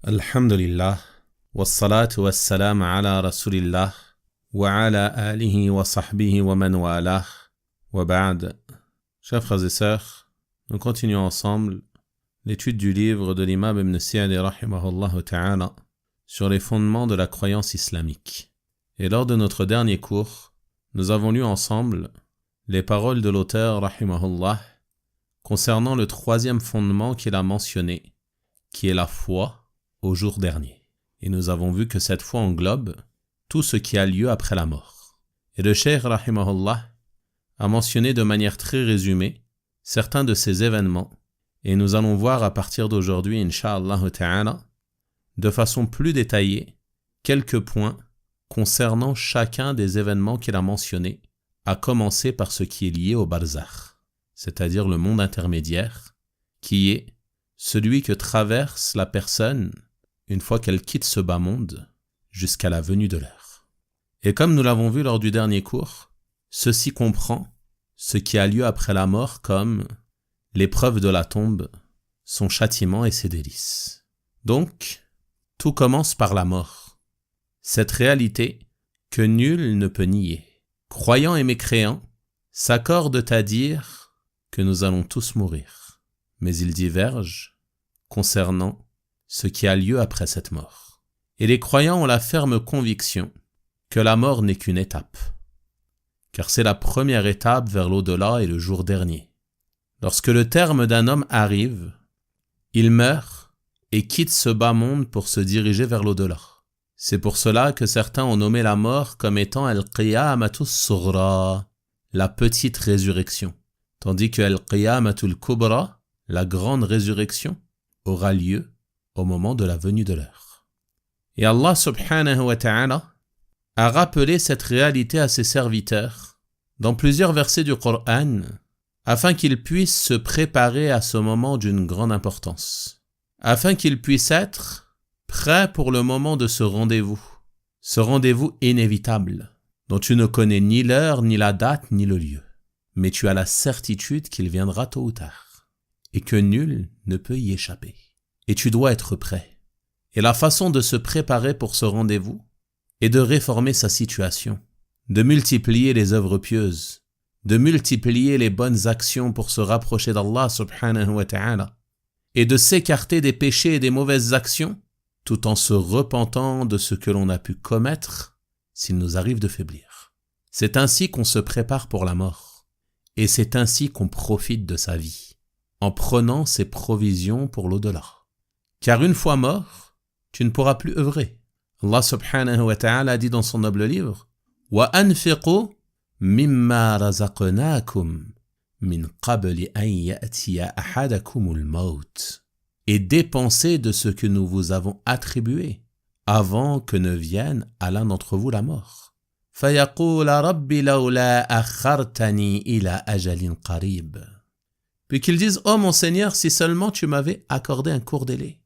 Alhamdulillah, wassalatu wassalam ala rasulillah, wa ala alihi wa sahbihi wa man walah, wa ba'd. Chers frères et sœurs, nous continuons ensemble l'étude du livre de l'imam Ibn Sa'di rahimahullah ta'ala sur les fondements de la croyance islamique. Et lors de notre dernier cours, nous avons lu ensemble les paroles de l'auteur rahimahullah concernant le troisième fondement qu'il a mentionné, qui est la foi au jour dernier. Et nous avons vu que cette foi englobe tout ce qui a lieu après la mort. Et le cheikh rahimahullah a mentionné de manière très résumée certains de ces événements, et nous allons voir à partir d'aujourd'hui, incha'Allah ta'ala, de façon plus détaillée, quelques points concernant chacun des événements qu'il a mentionnés, à commencer par ce qui est lié au barzakh, c'est-à-dire le monde intermédiaire, qui est celui que traverse la personne une fois qu'elle quitte ce bas monde jusqu'à la venue de l'heure. Et comme nous l'avons vu lors du dernier cours, ceci comprend ce qui a lieu après la mort comme l'épreuve de la tombe, son châtiment et ses délices. Donc, tout commence par la mort, cette réalité que nul ne peut nier. Croyants et mécréants s'accordent à dire que nous allons tous mourir, mais ils divergent concernant ce qui a lieu après cette mort. Et les croyants ont la ferme conviction que la mort n'est qu'une étape, car c'est la première étape vers l'au-delà et le jour dernier. Lorsque le terme d'un homme arrive, il meurt et quitte ce bas monde pour se diriger vers l'au-delà. C'est pour cela que certains ont nommé la mort comme étant al-qiyamatus sughra, la petite résurrection, tandis que al-qiyamatul kubra, la grande résurrection, aura lieu au moment de la venue de l'heure. Et Allah subhanahu wa ta'ala a rappelé cette réalité à ses serviteurs dans plusieurs versets du Coran afin qu'ils puissent se préparer à ce moment d'une grande importance, afin qu'ils puissent être prêts pour le moment de ce rendez-vous inévitable dont tu ne connais ni l'heure, ni la date, ni le lieu, mais tu as la certitude qu'il viendra tôt ou tard et que nul ne peut y échapper. Et tu dois être prêt. Et la façon de se préparer pour ce rendez-vous est de réformer sa situation, de multiplier les œuvres pieuses, de multiplier les bonnes actions pour se rapprocher d'Allah subhanahu wa ta'ala, et de s'écarter des péchés et des mauvaises actions, tout en se repentant de ce que l'on a pu commettre s'il nous arrive de faiblir. C'est ainsi qu'on se prépare pour la mort, et c'est ainsi qu'on profite de sa vie, en prenant ses provisions pour l'au-delà. Car une fois mort, tu ne pourras plus œuvrer. Allah subhanahu wa ta'ala dit dans son noble livre « وَأَنْفِقُوا مِمَّا رَزَقْنَاكُمْ مِنْ قَبْلِ أَنْ يَأْتِيَ أَحَدَكُمُ الْمَوْتِ » Et dépensez de ce que nous vous avons attribué avant que ne vienne à l'un d'entre vous la mort. فَيَقُولَ رَبِّ لَوْلَا أَخَّرْتَنِي إِلَى أَجَلٍ قَرِيبٍ. Puis qu'ils disent « Oh mon Seigneur, si seulement tu m'avais accordé un court délai. »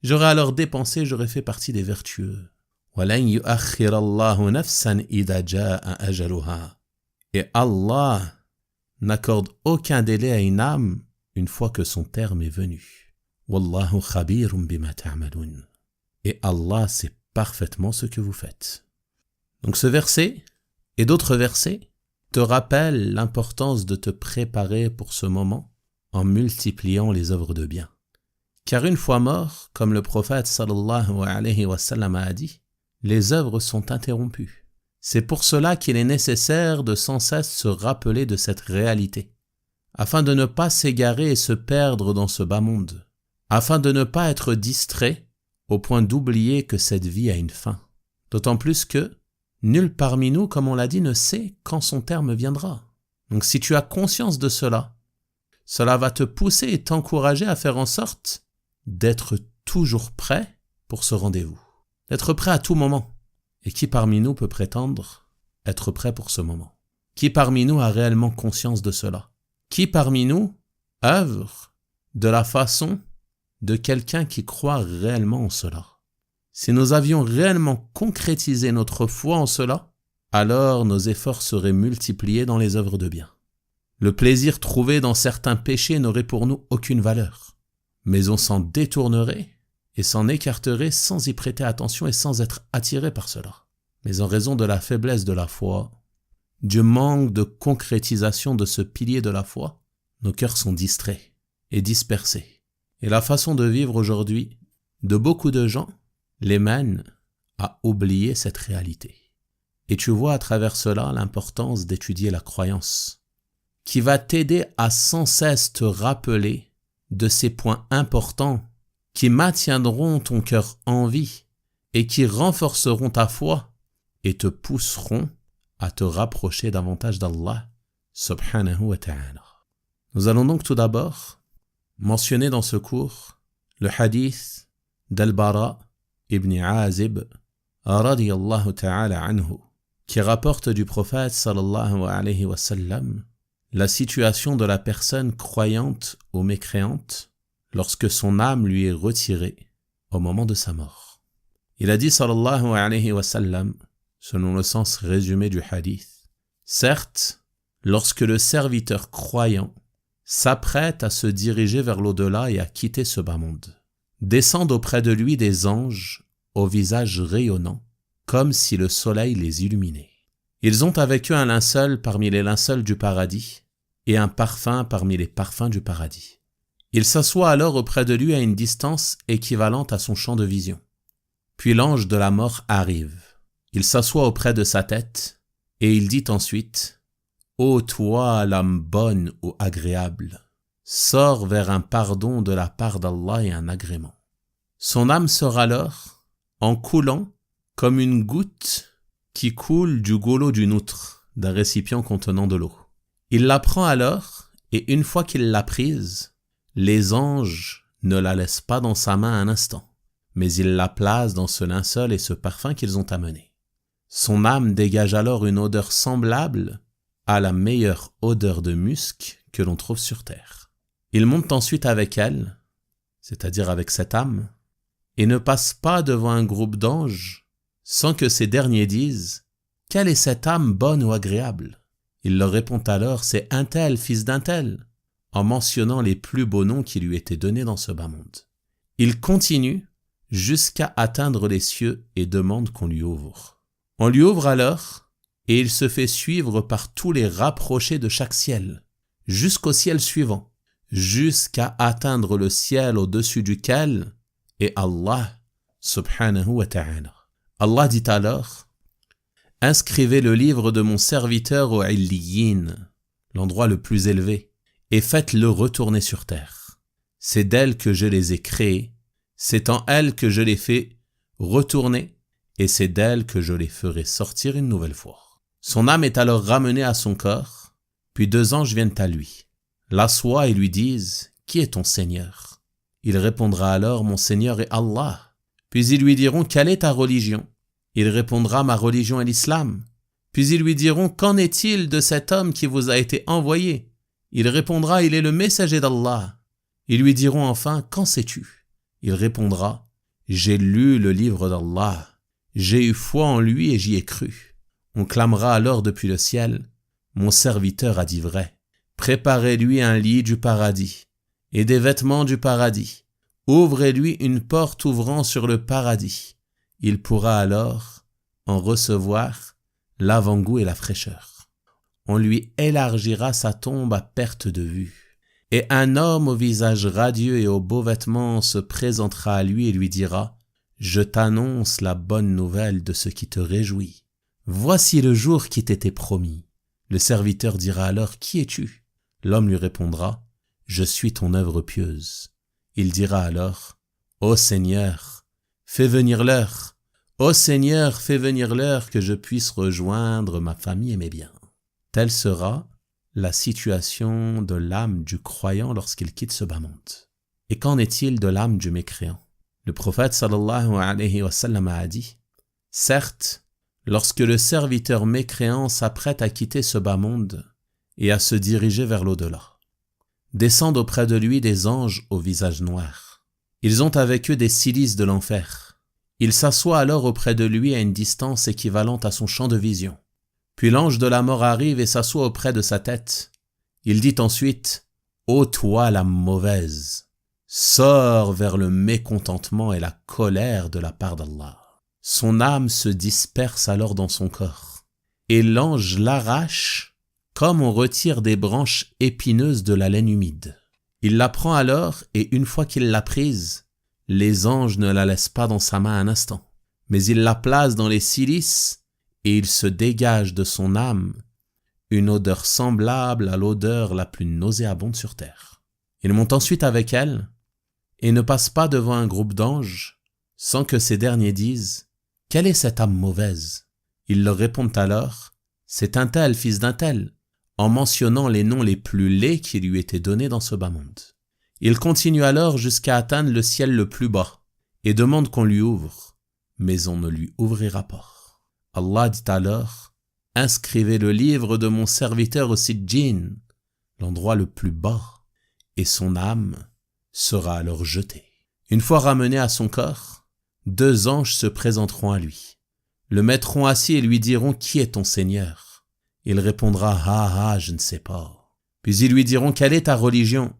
J'aurais alors dépensé, j'aurais fait partie des vertueux. Et Allah n'accorde aucun délai à une âme une fois que son terme est venu. Et Allah sait parfaitement ce que vous faites. Donc ce verset et d'autres versets te rappellent l'importance de te préparer pour ce moment en multipliant les œuvres de bien. Car une fois mort, comme le prophète sallallahu alayhi wa sallam a dit, les œuvres sont interrompues. C'est pour cela qu'il est nécessaire de sans cesse se rappeler de cette réalité, afin de ne pas s'égarer et se perdre dans ce bas monde, afin de ne pas être distrait au point d'oublier que cette vie a une fin. D'autant plus que nul parmi nous, comme on l'a dit, ne sait quand son terme viendra. Donc si tu as conscience de cela va te pousser et t'encourager à faire en sorte d'être toujours prêt pour ce rendez-vous. D'être prêt à tout moment. Et qui parmi nous peut prétendre être prêt pour ce moment? Qui parmi nous a réellement conscience de cela? Qui parmi nous œuvre de la façon de quelqu'un qui croit réellement en cela? Si nous avions réellement concrétisé notre foi en cela, alors nos efforts seraient multipliés dans les œuvres de bien. Le plaisir trouvé dans certains péchés n'aurait pour nous aucune valeur. mais on s'en détournerait et s'en écarterait sans y prêter attention et sans être attiré par cela. Mais en raison de la faiblesse de la foi, du manque de concrétisation de ce pilier de la foi, nos cœurs sont distraits et dispersés. Et la façon de vivre aujourd'hui de beaucoup de gens les mène à oublier cette réalité. Et tu vois à travers cela l'importance d'étudier la croyance, qui va t'aider à sans cesse te rappeler de ces points importants qui maintiendront ton cœur en vie et qui renforceront ta foi et te pousseront à te rapprocher davantage d'Allah subhanahu wa ta'ala. Nous allons donc tout d'abord mentionner dans ce cours le hadith d'Al-Bara ibn Azib radiyallahu ta'ala anhu qui rapporte du prophète sallallahu alayhi wa sallam la situation de la personne croyante ou mécréante lorsque son âme lui est retirée au moment de sa mort. Il a dit sallallahu alayhi wa sallam, selon le sens résumé du hadith, « Certes, lorsque le serviteur croyant s'apprête à se diriger vers l'au-delà et à quitter ce bas monde, descendent auprès de lui des anges au visage rayonnant, comme si le soleil les illuminait. Ils ont avec eux un linceul parmi les linceuls du paradis et un parfum parmi les parfums du paradis. Il s'assoit alors auprès de lui à une distance équivalente à son champ de vision. Puis l'ange de la mort arrive. Il s'assoit auprès de sa tête et il dit ensuite « Ô toi, l'âme bonne ou agréable, sors vers un pardon de la part d'Allah et un agrément. » Son âme sort alors en coulant comme une goutte qui coule du goulot d'une outre, d'un récipient contenant de l'eau. Il la prend alors, et une fois qu'il l'a prise, les anges ne la laissent pas dans sa main un instant, mais ils la placent dans ce linceul et ce parfum qu'ils ont amené. Son âme dégage alors une odeur semblable à la meilleure odeur de musc que l'on trouve sur terre. Il monte ensuite avec elle, c'est-à-dire avec cette âme, et ne passe pas devant un groupe d'anges sans que ces derniers disent « Quelle est cette âme bonne ou agréable ?» Il leur répond alors « C'est un tel, fils d'un tel », en mentionnant les plus beaux noms qui lui étaient donnés dans ce bas monde. Il continue jusqu'à atteindre les cieux et demande qu'on lui ouvre. On lui ouvre alors et il se fait suivre par tous les rapprochés de chaque ciel, jusqu'au ciel suivant, jusqu'à atteindre le ciel au-dessus duquel est Allah subhanahu wa ta'ala. Allah dit alors « Inscrivez le livre de mon serviteur au Illiyin, l'endroit le plus élevé, et faites-le retourner sur terre. C'est d'elle que je les ai créés, c'est en elle que je les fais retourner, et c'est d'elle que je les ferai sortir une nouvelle fois. » Son âme est alors ramenée à son corps, puis 2 anges viennent à lui, l'assoient et lui disent « Qui est ton Seigneur ?» Il répondra alors « Mon Seigneur est Allah. » Puis ils lui diront « Quelle est ta religion ?» Il répondra « Ma religion est l'islam. » Puis ils lui diront « Qu'en est-il de cet homme qui vous a été envoyé ?» Il répondra « Il est le messager d'Allah. » Ils lui diront enfin « Qu'en sais-tu » Il répondra « J'ai lu le livre d'Allah. J'ai eu foi en lui et j'y ai cru. » On clamera alors depuis le ciel « Mon serviteur a dit vrai. Préparez-lui un lit du paradis et des vêtements du paradis. Ouvrez-lui une porte ouvrant sur le paradis. Il pourra alors en recevoir l'avant-goût et la fraîcheur. On lui élargira sa tombe à perte de vue. Et un homme au visage radieux et aux beaux vêtements se présentera à lui et lui dira « Je t'annonce la bonne nouvelle de ce qui te réjouit. Voici le jour qui t'était promis. » Le serviteur dira alors « Qui es-tu » L'homme lui répondra « Je suis ton œuvre pieuse. » Il dira alors « Ô Seigneur, fais venir l'heure. Ô Seigneur, fais venir l'heure que je puisse rejoindre ma famille et mes biens. » Telle sera la situation de l'âme du croyant lorsqu'il quitte ce bas monde. Et qu'en est-il de l'âme du mécréant? Le prophète sallallahu alayhi wa sallam a dit « Certes, lorsque le serviteur mécréant s'apprête à quitter ce bas monde et à se diriger vers l'au-delà, descendent auprès de lui des anges au visage noir. Ils ont avec eux des silices de l'enfer. Il s'assoit alors auprès de lui à une distance équivalente à son champ de vision. Puis l'ange de la mort arrive et s'assoit auprès de sa tête. Il dit ensuite « Ô toi l'âme mauvaise, sort vers le mécontentement et la colère de la part d'Allah. Son âme se disperse alors dans son corps, et l'ange l'arrache comme on retire des branches épineuses de la laine humide. Il la prend alors, et une fois qu'il l'a prise, les anges ne la laissent pas dans sa main un instant, mais il la place dans les cilices, et il se dégage de son âme une odeur semblable à l'odeur la plus nauséabonde sur terre. Il monte ensuite avec elle, et ne passe pas devant un groupe d'anges, sans que ces derniers disent « Quelle est cette âme mauvaise ?» Ils leur répondent alors « C'est un tel, fils d'un tel », en mentionnant les noms les plus laids qui lui étaient donnés dans ce bas monde. Il continue alors jusqu'à atteindre le ciel le plus bas, et demande qu'on lui ouvre, mais on ne lui ouvrira pas. Allah dit alors « Inscrivez le livre de mon serviteur au Sijjin, l'endroit le plus bas, et son âme sera alors jetée. » Une fois ramené à son corps, 2 anges se présenteront à lui, le mettront assis et lui diront « Qui est ton Seigneur ?» Il répondra « Ah, je ne sais pas. » Puis ils lui diront « Quelle est ta religion ?»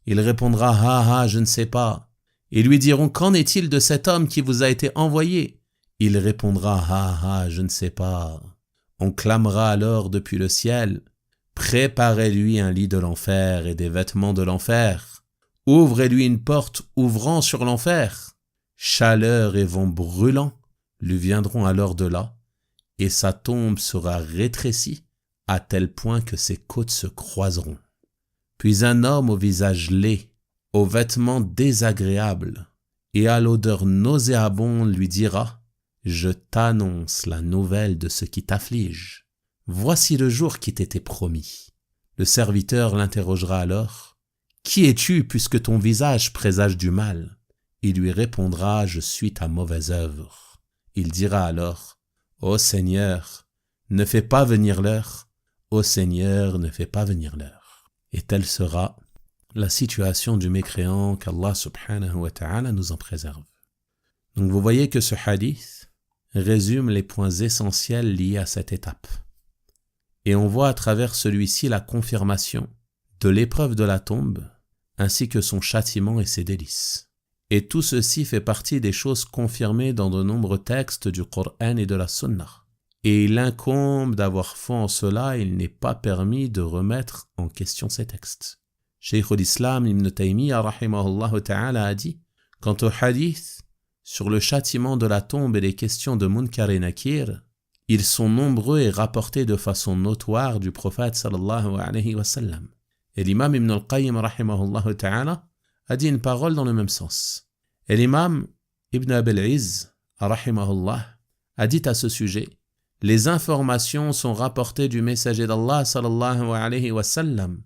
Il répondra « Ah, je ne sais pas. » Ils lui diront « Qu'en est-il de cet homme qui vous a été envoyé ?» Il répondra « Ah, je ne sais pas. » On clamera alors depuis le ciel « Préparez-lui un lit de l'enfer et des vêtements de l'enfer. Ouvrez-lui une porte ouvrant sur l'enfer. » Chaleur et vent brûlant lui viendront alors de là, et sa tombe sera rétrécie à tel point que ses côtes se croiseront. Puis un homme au visage laid, aux vêtements désagréables et à l'odeur nauséabonde lui dira « Je t'annonce la nouvelle de ce qui t'afflige. Voici le jour qui t'était promis. » Le serviteur l'interrogera alors « Qui es-tu puisque ton visage présage du mal ?» Il lui répondra « Je suis ta mauvaise œuvre. » Il dira alors « Ô Seigneur, ne fais pas venir l'heure. Ô Seigneur, ne fais pas venir l'heure. » Et telle sera la situation du mécréant, qu'Allah subhanahu wa ta'ala nous en préserve. Donc vous voyez que ce hadith résume les points essentiels liés à cette étape. Et on voit à travers celui-ci la confirmation de l'épreuve de la tombe, ainsi que son châtiment et ses délices. Et tout ceci fait partie des choses confirmées dans de nombreux textes du Coran et de la Sunna. Et il incombe d'avoir foi en cela, il n'est pas permis de remettre en question ces textes. Cheikh al-Islam Ibn Taymiyyah rahimahullah ta'ala a dit « Quant au hadith sur le châtiment de la tombe et les questions de Munkar et Nakir, ils sont nombreux et rapportés de façon notoire du prophète sallallahu alayhi wa sallam. » Et l'imam Ibn al-Qayyim rahimahullah ta'ala a dit une parole dans le même sens. Et l'imam Ibn Abil Izz rahimahullah a dit à ce sujet « Les informations sont rapportées du messager d'Allah sallallahu alayhi wa sallam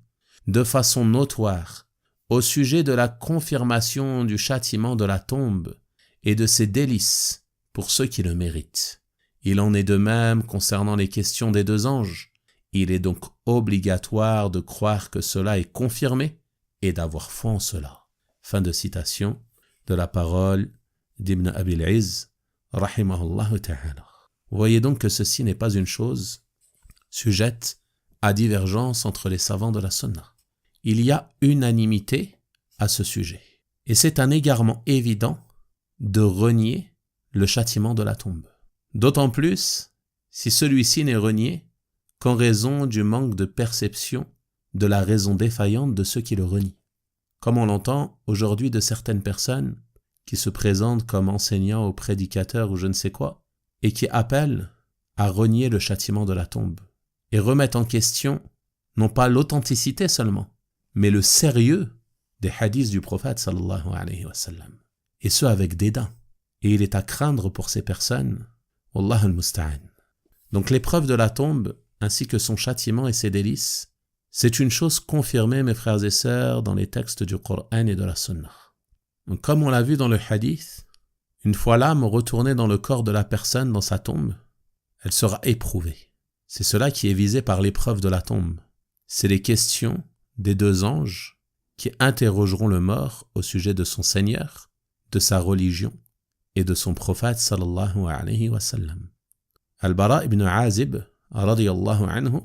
de façon notoire au sujet de la confirmation du châtiment de la tombe et de ses délices pour ceux qui le méritent. Il en est de même concernant les questions des 2 anges. Il est donc obligatoire de croire que cela est confirmé et d'avoir foi en cela. » Fin de citation de la parole d'Ibn Abil Izz, rahimahullah ta'ala. Vous voyez donc que ceci n'est pas une chose sujette à divergence entre les savants de la Sunna. Il y a unanimité à ce sujet. Et c'est un égarement évident de renier le châtiment de la tombe. D'autant plus si celui-ci n'est renié qu'en raison du manque de perception de la raison défaillante de ceux qui le renient. Comme on l'entend aujourd'hui de certaines personnes qui se présentent comme enseignants ou prédicateurs ou je ne sais quoi, et qui appellent à renier le châtiment de la tombe, et remettent en question non pas l'authenticité seulement, mais le sérieux des hadiths du prophète sallallahu alayhi wa sallam, et ce avec dédain. Et il est à craindre pour ces personnes, wallah al-musta'an. Donc l'épreuve de la tombe, ainsi que son châtiment et ses délices, c'est une chose confirmée, mes frères et sœurs, dans les textes du Coran et de la Sunna. Donc, comme on l'a vu dans le hadith, une fois l'âme retournée dans le corps de la personne dans sa tombe, elle sera éprouvée. C'est cela qui est visé par l'épreuve de la tombe. C'est les questions des 2 anges qui interrogeront le mort au sujet de son Seigneur, de sa religion et de son prophète sallallahu alayhi wa sallam. Al-Bara ibn Azib, radiyallahu anhu,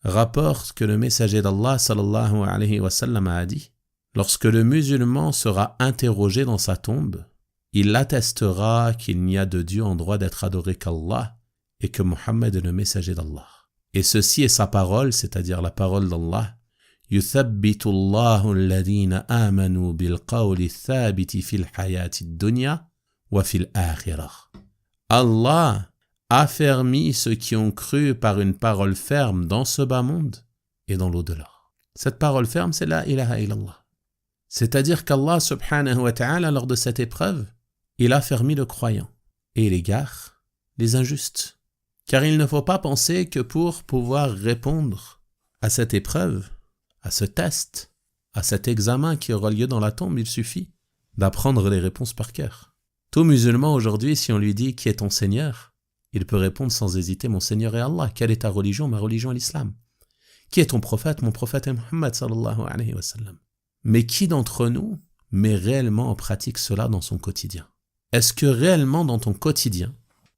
rapporte que le messager d'Allah sallallahu alayhi wa sallam a dit lorsque le musulman sera interrogé dans sa tombe, il attestera qu'il n'y a de Dieu en droit d'être adoré qu'Allah et que Mohammed est le messager d'Allah. Et ceci est sa parole, c'est-à-dire la parole d'Allah. يثبت الله الذين آمنوا بالقول الثابت في الحياة الدنيا وفي الآخرة. Allah affermit ceux qui ont cru par une parole ferme dans ce bas monde et dans l'au-delà. Cette parole ferme, c'est la ilaha illallah. C'est-à-dire qu'Allah subhanahu wa ta'ala, lors de cette épreuve, il affermit le croyant et il égare les injustes. Car il ne faut pas penser que pour pouvoir répondre à cette épreuve, à ce test, à cet examen qui aura lieu dans la tombe, il suffit d'apprendre les réponses par cœur. Tout musulman aujourd'hui, si on lui dit « Qui est ton Seigneur ?», il peut répondre sans hésiter « Mon Seigneur est Allah ». « Quelle est ta religion ? Ma religion est l'islam. » « Qui est ton prophète ? Mon prophète est Muhammad sallallahu alayhi wa sallam. » Mais qui d'entre nous met réellement en pratique cela dans son quotidien ? Est-ce que réellement dans ton quotidien,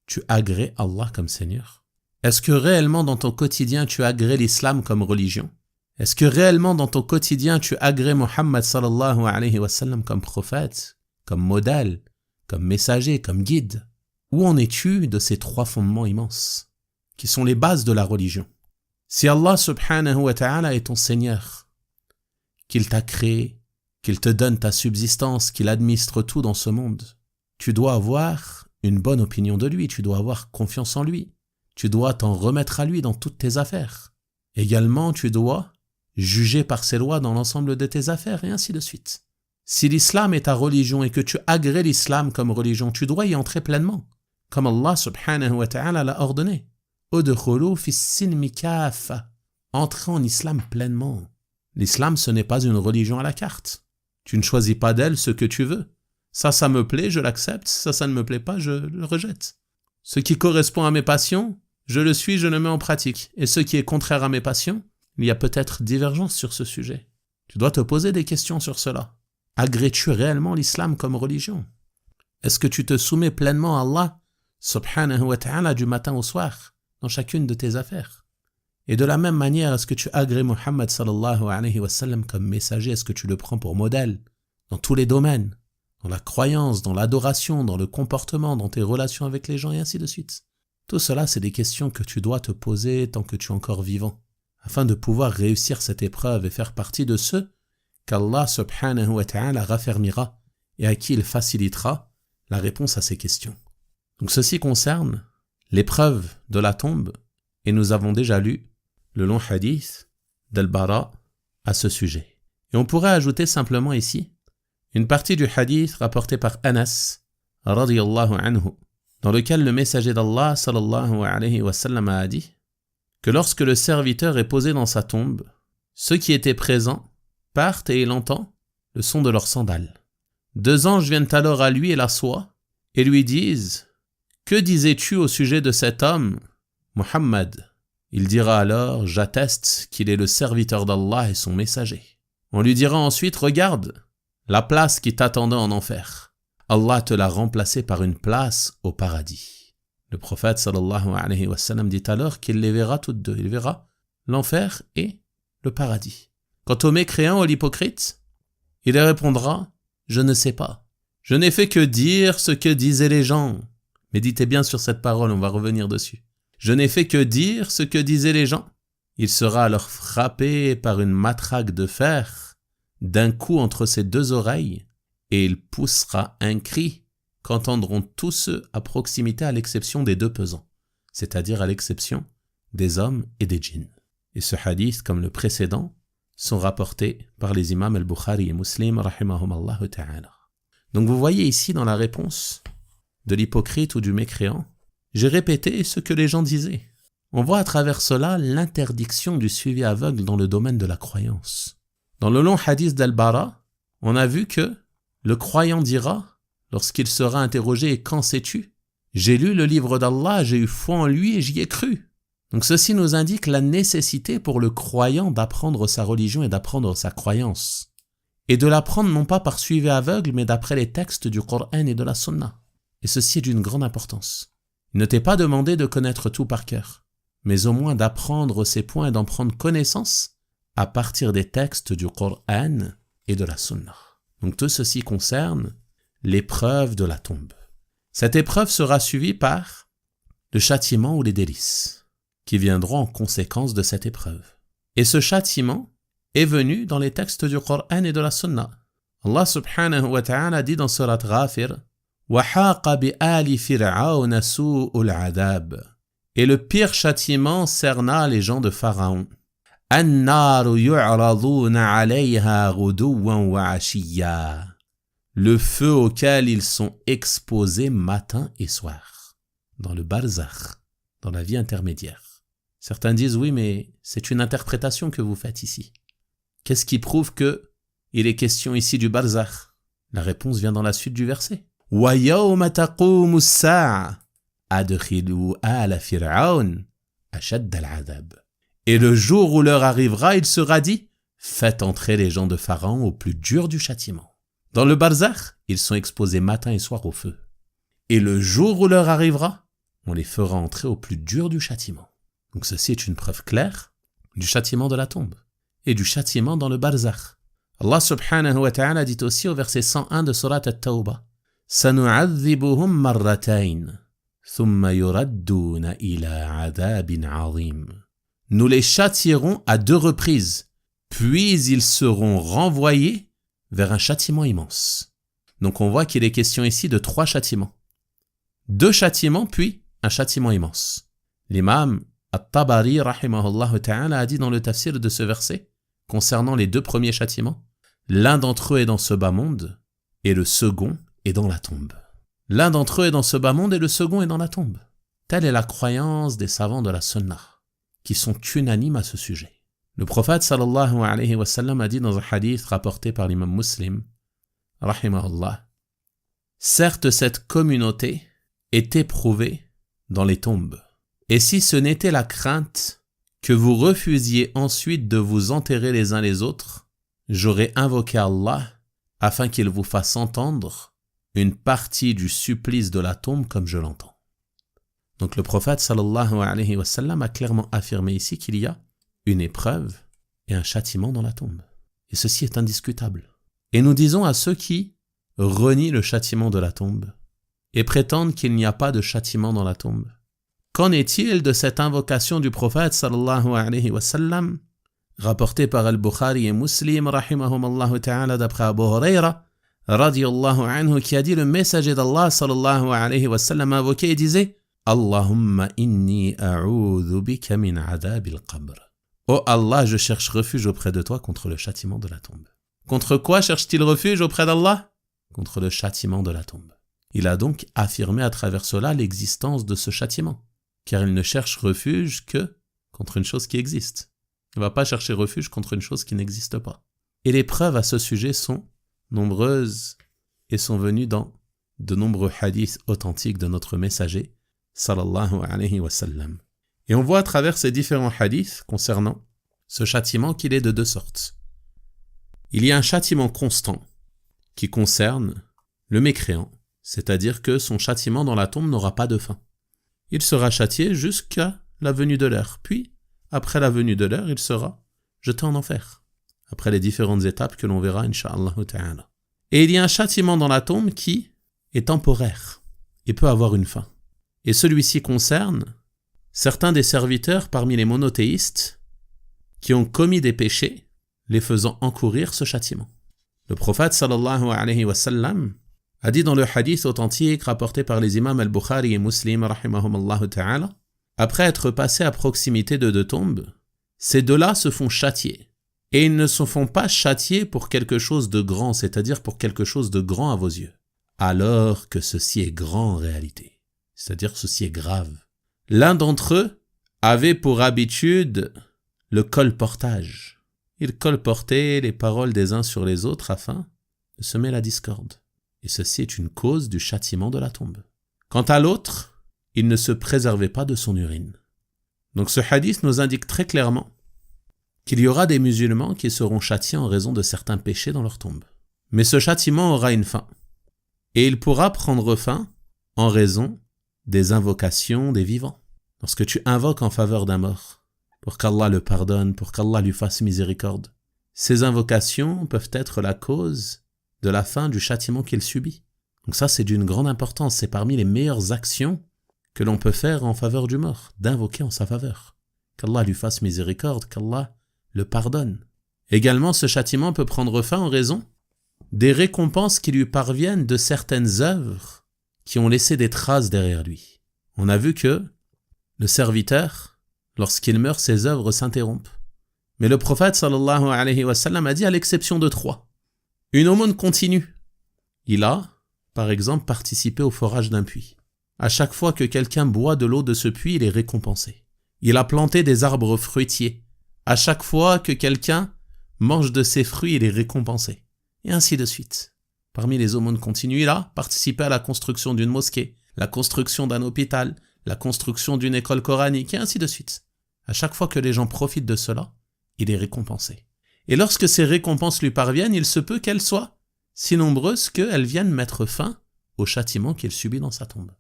tu agrées Allah comme Seigneur ? Est-ce que réellement dans ton quotidien, tu agrées l'islam comme religion ? Est-ce que réellement dans ton quotidien, tu agrées Muhammad sallallahu alayhi wa sallam comme prophète, comme modèle, comme messager, comme guide ? Où en es-tu de ces trois fondements immenses, qui sont les bases de la religion ? Si Allah subhanahu wa ta'ala est ton Seigneur, qu'il t'a créé, qu'il te donne ta subsistance, qu'il administre tout dans ce monde, tu dois avoir une bonne opinion de lui, tu dois avoir confiance en lui, tu dois t'en remettre à lui dans toutes tes affaires. Également, tu dois juger par ses lois dans l'ensemble de tes affaires, et ainsi de suite. Si l'islam est ta religion et que tu agrées l'islam comme religion, tu dois y entrer pleinement, comme Allah subhanahu wa ta'ala l'a ordonné. Udkhulu fis silmi kaffa. Entrez en islam pleinement. L'islam, ce n'est pas une religion à la carte. Tu ne choisis pas d'elle ce que tu veux. Ça me plaît, je l'accepte. Ça ne me plaît pas, je le rejette. Ce qui correspond à mes passions, je le suis, je le mets en pratique. Et ce qui est contraire à mes passions, il y a peut-être divergence sur ce sujet. Tu dois te poser des questions sur cela. Agrées-tu réellement l'islam comme religion ? Est-ce que tu te soumets pleinement à Allah, subhanahu wa ta'ala, du matin au soir, dans chacune de tes affaires ? Et de la même manière, est-ce que tu agrées Muhammad sallallahu alayhi wa sallam comme messager ? Est-ce que tu le prends pour modèle dans tous les domaines, dans la croyance, dans l'adoration, dans le comportement, dans tes relations avec les gens et ainsi de suite ? Tout cela, c'est des questions que tu dois te poser tant que tu es encore vivant, afin de pouvoir réussir cette épreuve et faire partie de ceux qu'Allah subhanahu wa ta'ala raffermira et à qui il facilitera la réponse à ces questions. Donc ceci concerne l'épreuve de la tombe, et nous avons déjà lu le long hadith d'Al-Bara à ce sujet. Et on pourrait ajouter simplement ici une partie du hadith rapporté par Anas radiyallahu anhu, dans lequel le messager d'Allah sallallahu alayhi wa sallam a dit que lorsque le serviteur est posé dans sa tombe, ceux qui étaient présents partent et il entend le son de leurs sandales. 2 anges viennent alors à lui et l'assoient et lui disent « Que disais-tu au sujet de cet homme, Muhammad ?» Il dira alors « J'atteste qu'il est le serviteur d'Allah et son messager. » On lui dira ensuite « Regarde, la place qui t'attendait en enfer. Allah te l'a remplacée par une place au paradis. » Le prophète sallallahu alayhi wa sallam dit alors qu'il les verra toutes deux. Il verra l'enfer et le paradis. Quant au mécréant, à l'hypocrite, il répondra « Je ne sais pas. Je n'ai fait que dire ce que disaient les gens. » Méditez bien sur cette parole, on va revenir dessus. « Je n'ai fait que dire ce que disaient les gens. » Il sera alors frappé par une matraque de fer d'un coup entre ses 2 oreilles et il poussera un cri qu'entendront tous ceux à proximité à l'exception des 2 pesants, c'est-à-dire à l'exception des hommes et des djinns. Et ce hadith, comme le précédent, sont rapportés par les imams al-Bukhari et Muslim, rahimahumallahu ta'ala. Donc vous voyez ici dans la réponse de l'hypocrite ou du mécréant, j'ai répété ce que les gens disaient. On voit à travers cela l'interdiction du suivi aveugle dans le domaine de la croyance. Dans le long hadith d'Al-Bara, on a vu que le croyant dira, lorsqu'il sera interrogé « Et qu'en sais-tu ? J'ai lu le livre d'Allah, j'ai eu foi en lui et j'y ai cru. » Donc ceci nous indique la nécessité pour le croyant d'apprendre sa religion et d'apprendre sa croyance. Et de l'apprendre non pas par suivi aveugle, mais d'après les textes du Coran et de la Sunna. Et ceci est d'une grande importance. Il ne t'est pas demandé de connaître tout par cœur, mais au moins d'apprendre ces points et d'en prendre connaissance à partir des textes du Coran et de la sunna. Donc tout ceci concerne l'épreuve de la tombe. Cette épreuve sera suivie par le châtiment ou les délices, qui viendront en conséquence de cette épreuve. Et ce châtiment est venu dans les textes du Coran et de la sunna. Allah subhanahu wa ta'ala dit dans surat Ghafir وَحَاقَ بِآلِ فِرْعَوْنَ سُوءُ الْعَذَابِ. Et le pire châtiment cerna les gens de Pharaon. النَّارُ يُعْرَضُونَ عَلَيْهَا غُدُوًّا وَعَشِيًّا. Le feu auquel ils sont exposés matin et soir, dans le barzakh, dans la vie intermédiaire. Certains disent oui, mais c'est une interprétation que vous faites ici. Qu'est-ce qui prouve que il est question ici du barzakh? La réponse vient dans la suite du verset. وَيَوْمَ تَقُومُ السَّاعَةُ أَدْخِلُوا آلَ فِرْعَوْنَ أَشَدَّ الْعَذَابِ. Et le jour où l'heure arrivera, il sera dit, faites entrer les gens de Pharaon au plus dur du châtiment. Dans le barzakh, ils sont exposés matin et soir au feu. Et le jour où l'heure arrivera, on les fera entrer au plus dur du châtiment. Donc ceci est une preuve claire du châtiment de la tombe et du châtiment dans le barzakh. Allah subhanahu wa ta'ala dit aussi au verset 101 de surat At-Tawbah سَنُعَذِّبُهُمْ مَرَّتَيْنِ ثُمَّ يُرَدُّونَ إِلَى عَذَابٍ عَظِيمٍ. Nous les châtierons à 2 reprises, puis ils seront renvoyés vers un châtiment immense. Donc on voit qu'il est question ici de 3 châtiments. 2 châtiments, puis un châtiment immense. L'imam At-Tabari, rahimahullah ta'ala, a dit dans le tafsir de ce verset, concernant les 2 premiers châtiments, l'un d'entre eux est dans ce bas monde, et le second est dans la tombe. L'un d'entre eux est dans ce bas monde, et le second est dans la tombe. Telle est la croyance des savants de la sunna, qui sont unanimes à ce sujet. Le prophète sallallahu alayhi wa sallam a dit dans un hadith rapporté par l'imam Muslim, rahimahullah, certes cette communauté est éprouvée dans les tombes. Et si ce n'était la crainte que vous refusiez ensuite de vous enterrer les uns les autres, j'aurais invoqué Allah afin qu'il vous fasse entendre une partie du supplice de la tombe comme je l'entends. Donc le prophète sallallahu alayhi wa sallam a clairement affirmé ici qu'il y a une épreuve et un châtiment dans la tombe. Et ceci est indiscutable. Et nous disons à ceux qui renient le châtiment de la tombe et prétendent qu'il n'y a pas de châtiment dans la tombe. Qu'en est-il de cette invocation du prophète sallallahu alayhi wa sallam, rapportée par Al-Bukhari et Muslim, rahimahumallahu ta'ala, d'après Abu Huraira, radiyallahu anhu, qui a dit le messager d'Allah sallallahu alayhi wa sallam invoqué et disait Allahumma inni a'udhu bika min adhabil qabr. Oh Allah, je cherche refuge auprès de toi contre le châtiment de la tombe. Contre quoi cherche-t-il refuge auprès d'Allah? Contre le châtiment de la tombe. Il a donc affirmé à travers cela l'existence de ce châtiment, car il ne cherche refuge que contre une chose qui existe. Il ne va pas chercher refuge contre une chose qui n'existe pas. Et les preuves à ce sujet sont nombreuses et sont venues dans de nombreux hadiths authentiques de notre messager, sallallahu alayhi wa sallam. Et on voit à travers ces différents hadiths concernant ce châtiment qu'il est de 2 sortes. Il y a un châtiment constant qui concerne le mécréant, c'est-à-dire que son châtiment dans la tombe n'aura pas de fin. Il sera châtié jusqu'à la venue de l'heure, puis, après la venue de l'heure, il sera jeté en enfer, après les différentes étapes que l'on verra, incha'Allah ta'ala. Et il y a un châtiment dans la tombe qui est temporaire et peut avoir une fin. Et celui-ci concerne certains des serviteurs parmi les monothéistes qui ont commis des péchés, les faisant encourir ce châtiment. Le prophète sallallahu alayhi wa sallam a dit dans le hadith authentique rapporté par les imams Al-Bukhari et Muslim, rahimahumallahu ta'ala, après être passés à proximité de 2 tombes, ces 2-là se font châtier. Et ils ne se font pas châtier pour quelque chose de grand, c'est-à-dire pour quelque chose de grand à vos yeux, alors que ceci est grand en réalité, c'est-à-dire que ceci est grave. L'un d'entre eux avait pour habitude le colportage. Il colportait les paroles des uns sur les autres afin de semer la discorde. Et ceci est une cause du châtiment de la tombe. Quant à l'autre, il ne se préservait pas de son urine. Donc ce hadith nous indique très clairement qu'il y aura des musulmans qui seront châtiés en raison de certains péchés dans leur tombe. Mais ce châtiment aura une fin. Et il pourra prendre fin en raison des invocations des vivants. Lorsque tu invoques en faveur d'un mort, pour qu'Allah le pardonne, pour qu'Allah lui fasse miséricorde, ces invocations peuvent être la cause de la fin du châtiment qu'il subit. Donc ça, c'est d'une grande importance. C'est parmi les meilleures actions que l'on peut faire en faveur du mort, d'invoquer en sa faveur. Qu'Allah lui fasse miséricorde, qu'Allah le pardonne. Également, ce châtiment peut prendre fin en raison des récompenses qui lui parviennent de certaines œuvres qui ont laissé des traces derrière lui. On a vu que le serviteur, lorsqu'il meurt, ses œuvres s'interrompent. Mais le prophète sallallahu alayhi wa sallam a dit à l'exception de 3. Une aumône continue. Il a, par exemple, participé au forage d'un puits. À chaque fois que quelqu'un boit de l'eau de ce puits, il est récompensé. Il a planté des arbres fruitiers. À chaque fois que quelqu'un mange de ses fruits, il est récompensé. Et ainsi de suite. Parmi les aumônes continues, il a participé à la construction d'une mosquée, la construction d'un hôpital, la construction d'une école coranique, et ainsi de suite. À chaque fois que les gens profitent de cela, il est récompensé. Et lorsque ces récompenses lui parviennent, il se peut qu'elles soient si nombreuses qu'elles viennent mettre fin au châtiment qu'il subit dans sa tombe.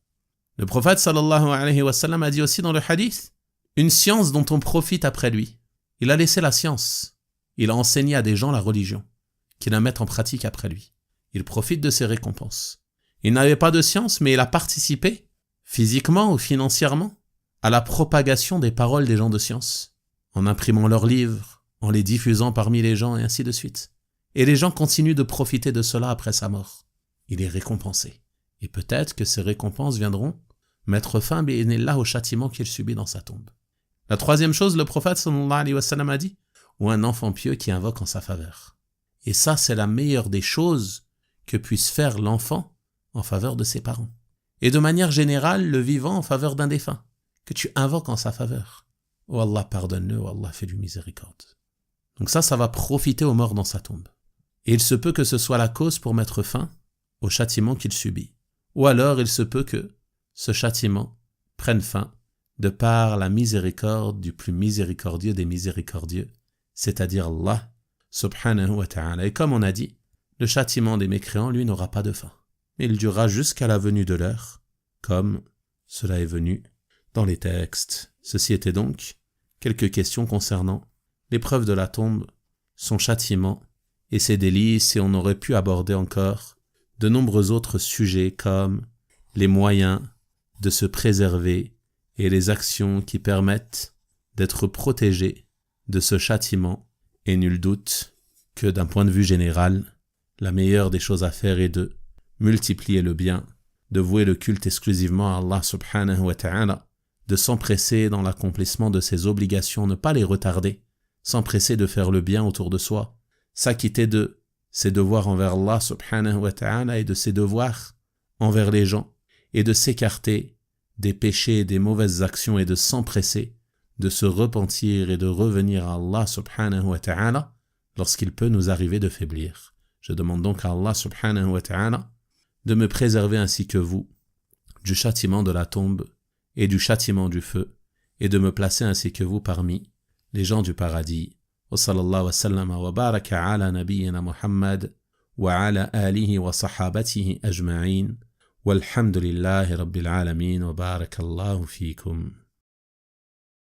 Le prophète sallallahu alayhi wa sallam a dit aussi dans le hadith, une science dont on profite après lui. Il a laissé la science. Il a enseigné à des gens la religion, qu'ils la mettent en pratique après lui. Il profite de ses récompenses. Il n'avait pas de science, mais il a participé, physiquement ou financièrement, à la propagation des paroles des gens de science, en imprimant leurs livres, en les diffusant parmi les gens, et ainsi de suite. Et les gens continuent de profiter de cela après sa mort. Il est récompensé. Et peut-être que ces récompenses viendront mettre fin, bi'idhnillah, au châtiment qu'il subit dans sa tombe. La troisième chose, le prophète sallallahu alayhi wa sallam a dit, ou un enfant pieux qui invoque en sa faveur. Et ça, c'est la meilleure des choses que puisse faire l'enfant en faveur de ses parents. Et de manière générale, le vivant en faveur d'un défunt, que tu invoques en sa faveur. Oh Allah, pardonne-le, oh Allah, fais-lui miséricorde. Donc ça va profiter au mort dans sa tombe. Et il se peut que ce soit la cause pour mettre fin au châtiment qu'il subit. Ou alors il se peut que ce châtiment prenne fin de par la miséricorde du plus miséricordieux des miséricordieux, c'est-à-dire Allah subhanahu wa ta'ala. Et comme on a dit, le châtiment des mécréants, lui, n'aura pas de fin. Mais il durera jusqu'à la venue de l'heure, comme cela est venu dans les textes. Ceci était donc quelques questions concernant l'épreuve de la tombe, son châtiment et ses délices, et on aurait pu aborder encore de nombreux autres sujets comme les moyens de se préserver et les actions qui permettent d'être protégés de ce châtiment. Et nul doute que d'un point de vue général, la meilleure des choses à faire est de multiplier le bien, de vouer le culte exclusivement à Allah subhanahu wa ta'ala, de s'empresser dans l'accomplissement de ses obligations, ne pas les retarder, s'empresser de faire le bien autour de soi, s'acquitter de ses devoirs envers Allah subhanahu wa ta'ala et de ses devoirs envers les gens, et de s'écarter des péchés et des mauvaises actions et de s'empresser de se repentir et de revenir à Allah subhanahu wa ta'ala lorsqu'il peut nous arriver de faiblir. Je demande donc à Allah subhanahu wa ta'ala de me préserver ainsi que vous du châtiment de la tombe et du châtiment du feu, et de me placer ainsi que vous parmi les gens du paradis. Wa sallallahu wa sallama wa baraka ala nabiyyina Muhammad wa ala alihi wa sahabatihi ajma'in walhamdulillahi rabbil alamin wa barakallahu fikum.